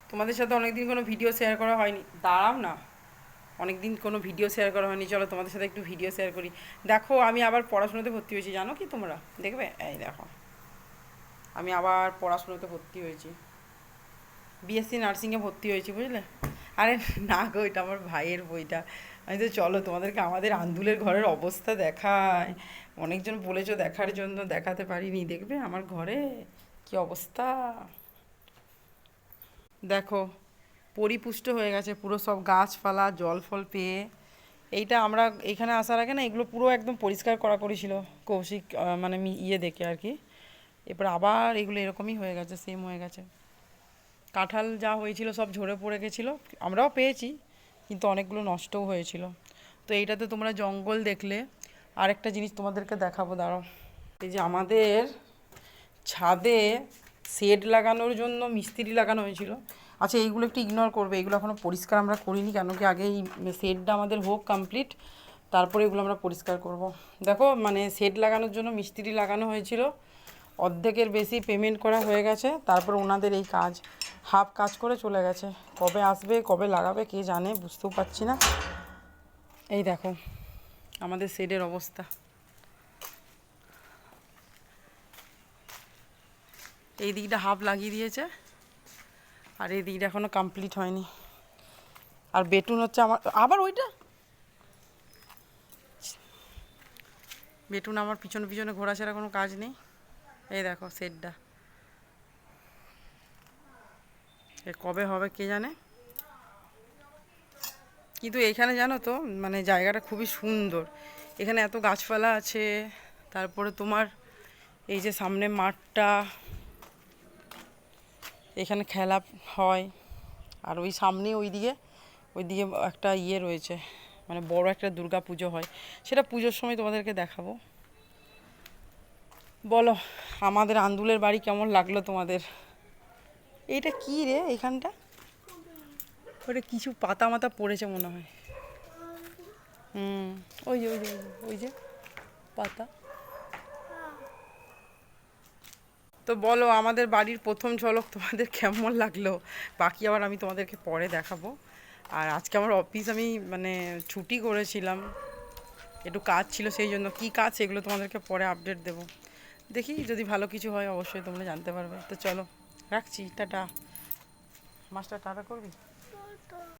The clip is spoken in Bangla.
তোমাদের সাথে অনেকদিন কোনো ভিডিও শেয়ার করা হয়নি, দাঁড়াও না, অনেকদিন কোনো ভিডিও শেয়ার করা হয়নি, চলো তোমাদের সাথে একটু ভিডিও শেয়ার করি। দেখো আমি আবার পড়াশোনাতে ভর্তি হয়েছি, জানো কি তোমরা? দেখবে, এই দেখো আমি আবার পড়াশোনাতে ভর্তি হয়েছি, বিএসসি নার্সিংয়ে ভর্তি হয়েছি, বুঝলে? আরে না গো, এটা আমার ভাইয়ের বইটা। আমি তো চলো তোমাদেরকে আমাদের আন্দুলের ঘরের অবস্থা দেখায়, অনেকজন বলেছো দেখার জন্য, দেখাতে পারিনি। দেখবে আমার ঘরে কি অবস্থা, দেখো পরিপুষ্ট হয়ে গেছে পুরো, সব গাছপালা জল ফল পেয়ে। এইটা আমরা এখানে আসার আগে না এগুলো পুরো একদম পরিষ্কার করা করেছিল কৌশিক, মানে ইয়ে দেখে আর কি। এরপর আবার এগুলো এরকমই হয়ে গেছে, সেম হয়ে গেছে। কাঁঠাল যা হয়েছিল সব ঝরে পড়ে গেছিলো, আমরাও পেয়েছি, কিন্তু অনেকগুলো নষ্টও হয়েছিল। তো এইটাতে তোমরা জঙ্গল দেখলে, আরেকটা জিনিস তোমাদেরকে দেখাবো, দাঁড়াও। এই যে আমাদের ছাদে শেড লাগানোর জন্য মিস্ত্রি লাগানো হয়েছিল। আচ্ছা এইগুলো একটু ইগনোর করবে, এগুলো এখনও পরিষ্কার আমরা করিনি, কেন কি আগে এই শেডটা আমাদের হোক কমপ্লিট, তারপরে এগুলো আমরা পরিষ্কার করব। দেখো মানে শেড লাগানোর জন্য মিস্ত্রি লাগানো হয়েছিল, অর্ধেকের বেশি পেমেন্ট করা হয়ে গেছে, তারপর ওনাদের এই কাজ হাফ কাজ করে চলে গেছে। কবে আসবে কবে লাগাবে কে জানে, বুঝতেও পারছি না। এই দেখো আমাদের শেডের অবস্থা, এই দিকটা হাফ লাগিয়ে দিয়েছে, আর এই দিকটা এখনও কমপ্লিট হয়নি। আর বেটুন হচ্ছে আমার, আবার ওইটা বেটুন আমার পিছনে পিছনে ঘোরাছাড়া, কোনো কাজ নেই। এই দেখো শেডটা, এ কবে হবে কে জানে। কিন্তু এখানে জানো তো মানে জায়গাটা খুবই সুন্দর, এখানে এত গাছপালা আছে, তারপরে তোমার এই যে সামনে মাঠটা, এখানে খেলা হয়, আর ওই সামনে ওইদিকে একটা ইয়ে রয়েছে, মানে বড় একটা দুর্গা পুজো হয়, সেটা পুজোর সময় তোমাদেরকে দেখাবো। বলো আমাদের আন্দুলের বাড়ি কেমন লাগলো তোমাদের? এইটা কি রে এখানটা, ওটা কিছু পাতা মাতা পড়েছে মনে হয়। হুম, ওই যে ওই যে ওই যে পাতা। তো বলো আমাদের বাড়ির প্রথম ঝলক তোমাদের কেমন লাগলো? বাকি আবার আমি তোমাদেরকে পরে দেখাবো। আর আজকে আমার অফিস আমি মানে ছুটি করেছিলাম, একটু কাজ ছিল, সেই জন্য কী কাজ সেগুলো তোমাদেরকে পরে আপডেট দেবো। দেখি যদি ভালো কিছু হয় অবশ্যই তোমরা জানতে পারবে। তো চলো রাখছি, টাটা। মাছটা টাটা করবি?